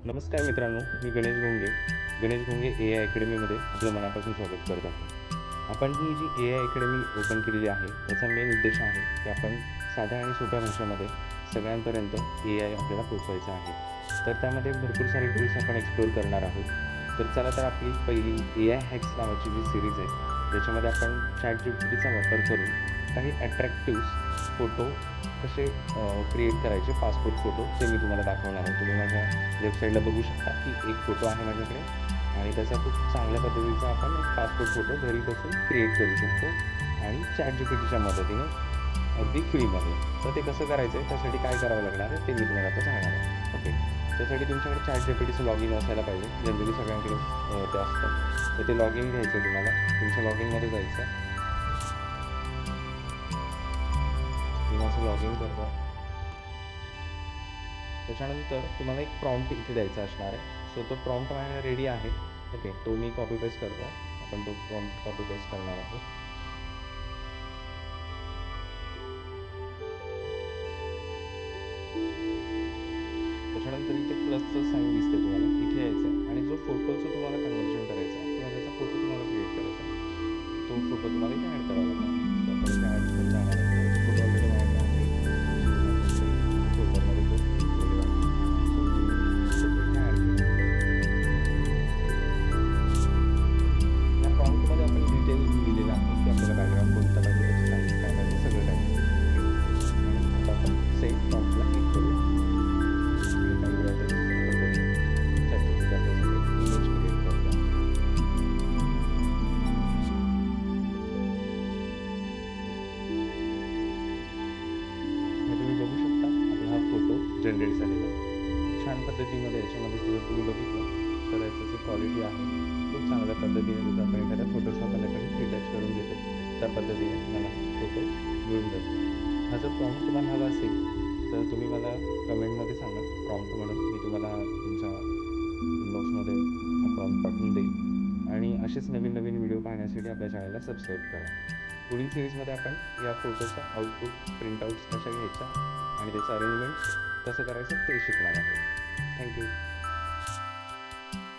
नमस्कार मित्रांनो, मी गणेश घोंगे ए आय अकॅडमीमध्ये आपलं मनापासून स्वागत करत आहे. आपण ही जी ए आय अकॅडमी ओपन केलेली आहे याचा मेन उद्देश आहे की आपण साध्या आणि सोप्या भाषेमध्ये सगळ्यांपर्यंत ए आय आपल्याला पोचवायचं आहे. तर त्यामध्ये भरपूर सारे टूल्स आपण एक्सप्लोर करणार आहोत. तर चला तर आपली पहिली ए आय हॅक्स नावाची जी सिरीज आहे त्याच्यामध्ये आपण ChatGPTचा वापर करून काही अट्रॅक्टिव्ह फोटो कसे क्रिएट करायचे, पासपोर्ट फोटो ते मी तुम्हाला दाखवणार आहे. तुम्ही माझ्या वेबसाईटला बघू शकता की एक फोटो आहे माझ्याकडे आणि त्याचा खूप चांगल्या पद्धतीचा आपण एक पासपोर्ट फोटो घरी बसून क्रिएट करू शकतो आणि ChatGPTच्या मदतीने अगदी फ्रीमध्ये. तर ते कसं करायचं आहे, त्यासाठी काय करावं लागणार आहे ते मी तुम्हाला आता सांगणार आहे. ओके, त्यासाठी तुमच्याकडे ChatGPTचं लॉग इन असायला पाहिजे. जनरली सगळ्यांकडे ते असतं. तर ते लॉग इन घ्यायचं आहे तुम्हाला. तुमच्या लॉग इनमध्ये जायचं आहे. मी असं लॉग इन करतो. त्याच्यानंतर तुम्हाला एक प्रॉम्प्ट इथे द्यायचा असणार आहे. सो तो प्रॉम्प्ट माझ्या रेडी आहे. ओके, तो मी कॉपी पेस्ट करतो. आपण तो प्रॉम्प्ट कॉपी पेस्ट करणार आहोत. त्याच्यानंतर इथे प्लसचं साईन दिसते तुम्हाला, इथे यायचं आहे आणि जो फोटोचं तुम्हाला कन्व्हर्जन करायचं आहे किंवा त्याचा फोटो तुम्हाला क्रिएट करायचा आहे तो फोटो तुम्हाला इथे ॲड करावा लागणार. तर आपण इथे ॲड करत जाणार आहे. फोटो ऑलरेडी माझ्याकडे आहे. फोल्डरमध्ये तो ठेवलेला आहे. सो फोटो इथे ॲड केला. या प्रॉम्प्टमध्ये आपण डिटेल दिलेलं आहे की आपल्याला बॅकग्राऊंड कोणता पाहिजे, त्याची साईज काय पाहिजे, सगळं काही. आणि आता आपण सेव्ह प्रॉम्प्टला क्लिक करूया. काही वेळातच आपण बघू ChatGPT आपल्यासाठी इमेज क्रिएट करतो. तुम्ही बघू शकता आपला हा फोटो जनरेट झालेला आहे. छान पद्धतीमध्ये याच्यामध्ये जर तुम्ही बघितलं तर याचं जे क्वालिटी आहे खूप चांगल्या पद्धतीने जसं आपण एखाद्या फोटोशॉपमध्ये रिटच करून घेतो त्या पद्धतीने मला फोटो मिळून जातो. हा जर प्रॉम्प्ट तुम्हाला हवा असेल तर तुम्ही मला कमेंटमध्ये सांगा प्रॉम्प्ट म्हणून. मी तुम्हाला तुमच्या इनबॉक्समध्ये हा प्रॉम्प्ट पाठवून देईल. आणि असेच नवीन नवीन व्हिडिओ पाहण्यासाठी आपल्या चॅनलला सबस्क्राईब करा. पुढील सिरीजमध्ये आपण या फोटोचा आउटपुट प्रिंटआउट्स कशा घ्यायचा आणि त्याचं अरेंजमेंट कसं करायचं ते शिकणार आहोत. थँक्यू.